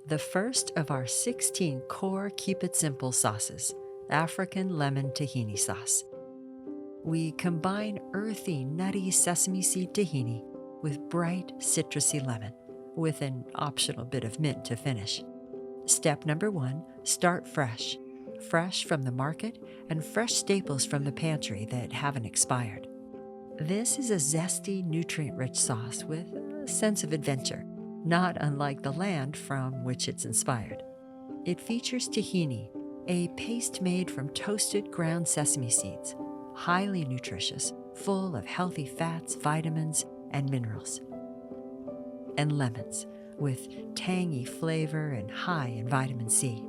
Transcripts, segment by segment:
the first of our 16 core Keep It Simple sauces, African Lemon Tahini Sauce. We combine earthy, nutty sesame seed tahini with bright, citrusy lemon, with an optional bit of mint to finish. Step number 1, start fresh. Fresh from the market and fresh staples from the pantry that haven't expired. This is a zesty, nutrient-rich sauce with a sense of adventure, not unlike the land from which it's inspired. It features tahini, a paste made from toasted ground sesame seeds, highly nutritious, full of healthy fats, vitamins, and minerals. And lemons, with tangy flavor and high in vitamin C.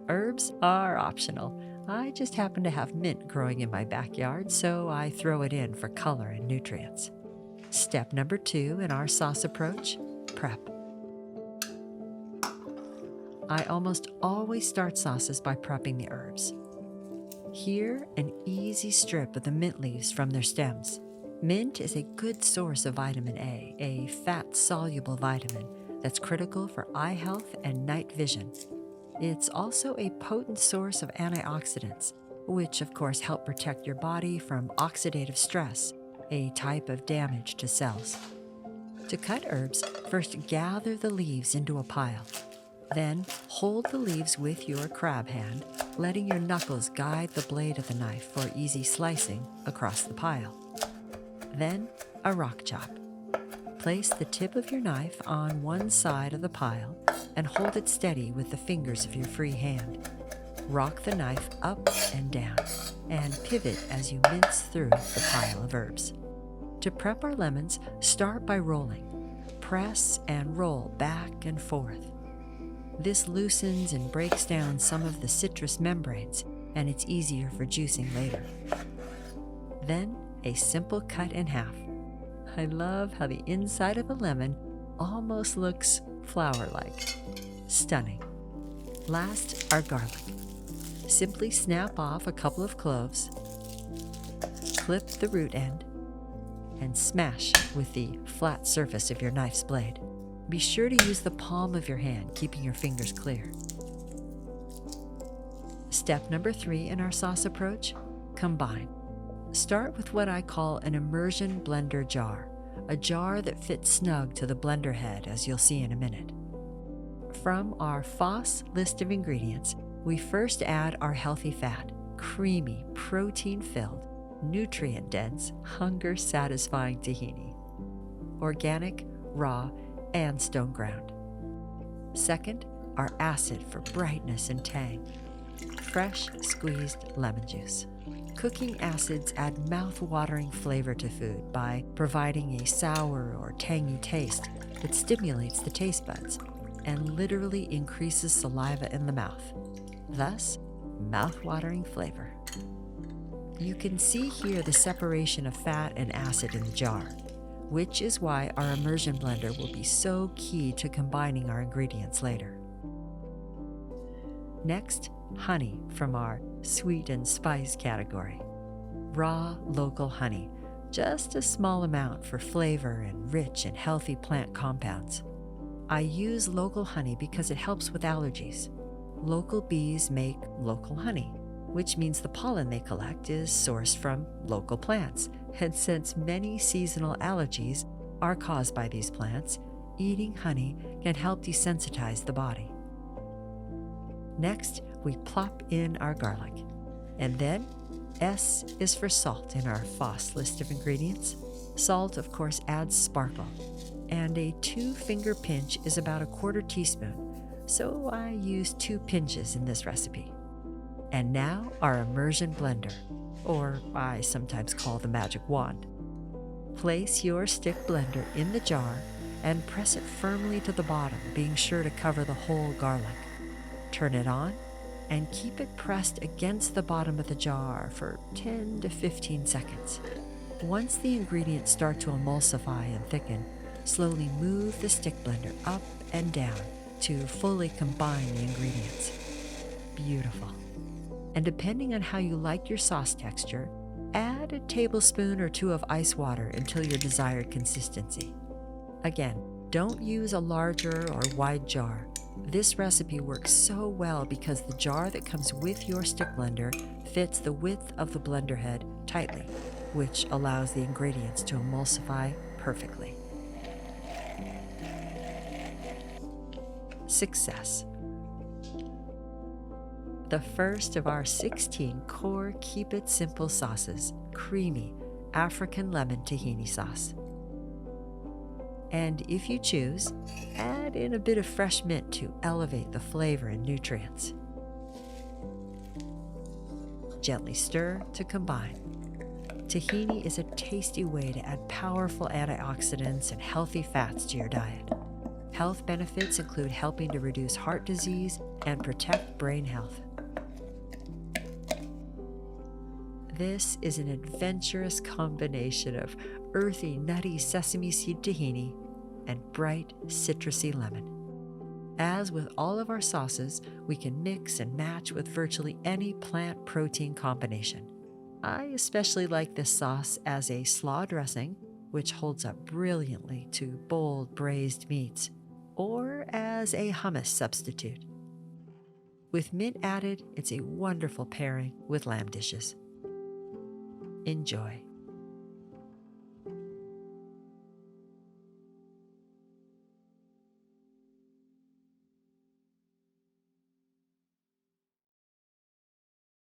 Herbs are optional. I just happen to have mint growing in my backyard, so I throw it in for color and nutrients. Step number 2 in our sauce approach, prep. I almost always start sauces by prepping the herbs. Here, an easy strip of the mint leaves from their stems. Mint is a good source of vitamin A fat-soluble vitamin that's critical for eye health and night vision. It's also a potent source of antioxidants, which of course help protect your body from oxidative stress, a type of damage to cells. To cut herbs, first gather the leaves into a pile. Then hold the leaves with your crab hand, letting your knuckles guide the blade of the knife for easy slicing across the pile. Then a rock chop. Place the tip of your knife on one side of the pile and hold it steady with the fingers of your free hand. Rock the knife up and down and pivot as you mince through the pile of herbs. To prep our lemons, start by rolling. Press and roll back and forth. This loosens and breaks down some of the citrus membranes, and it's easier for juicing later. Then a simple cut in half. I love how the inside of a lemon almost looks flower-like. Stunning. Last, our garlic. Simply snap off a couple of cloves, clip the root end, and smash with the flat surface of your knife's blade. Be sure to use the palm of your hand, keeping your fingers clear. Step number 3 in our sauce approach, combine. Start with what I call an immersion blender jar, a jar that fits snug to the blender head, as you'll see in a minute. From our FOSS list of ingredients, we first add our healthy fat, creamy, protein-filled, nutrient-dense, hunger-satisfying tahini. Organic, raw, and stone ground. Second, our acid for brightness and tang. Fresh squeezed lemon juice. Cooking acids add mouth-watering flavor to food by providing a sour or tangy taste that stimulates the taste buds and literally increases saliva in the mouth. Thus, mouth-watering flavor. You can see here the separation of fat and acid in the jar, which is why our immersion blender will be so key to combining our ingredients later. Next, honey from our sweet and spice category. Raw, local honey, just a small amount for flavor and rich and healthy plant compounds. I use local honey because it helps with allergies. Local bees make local honey, which means the pollen they collect is sourced from local plants. And since many seasonal allergies are caused by these plants, eating honey can help desensitize the body. Next, we plop in our garlic. And then, S is for salt in our FOSS list of ingredients. Salt, of course, adds sparkle. And a 2-finger pinch is about a 1/4 teaspoon, so I use 2 pinches in this recipe. And now our immersion blender, or I sometimes call the magic wand. Place your stick blender in the jar and press it firmly to the bottom, being sure to cover the whole garlic. Turn it on and keep it pressed against the bottom of the jar for 10 to 15 seconds. Once the ingredients start to emulsify and thicken, slowly move the stick blender up and down to fully combine the ingredients. Beautiful. And depending on how you like your sauce texture, add a tablespoon or 2 of ice water until your desired consistency. Again, don't use a larger or wide jar. This recipe works so well because the jar that comes with your stick blender fits the width of the blender head tightly, which allows the ingredients to emulsify perfectly. Success. The first of our 16 core Keep It Simple sauces, creamy African Lemon Tahini Sauce. And if you choose, add in a bit of fresh mint to elevate the flavor and nutrients. Gently stir to combine. Tahini is a tasty way to add powerful antioxidants and healthy fats to your diet. Health benefits include helping to reduce heart disease and protect brain health. This is an adventurous combination of earthy, nutty sesame seed tahini and bright, citrusy lemon. As with all of our sauces, we can mix and match with virtually any plant protein combination. I especially like this sauce as a slaw dressing, which holds up brilliantly to bold braised meats, or as a hummus substitute. With mint added, it's a wonderful pairing with lamb dishes. Enjoy.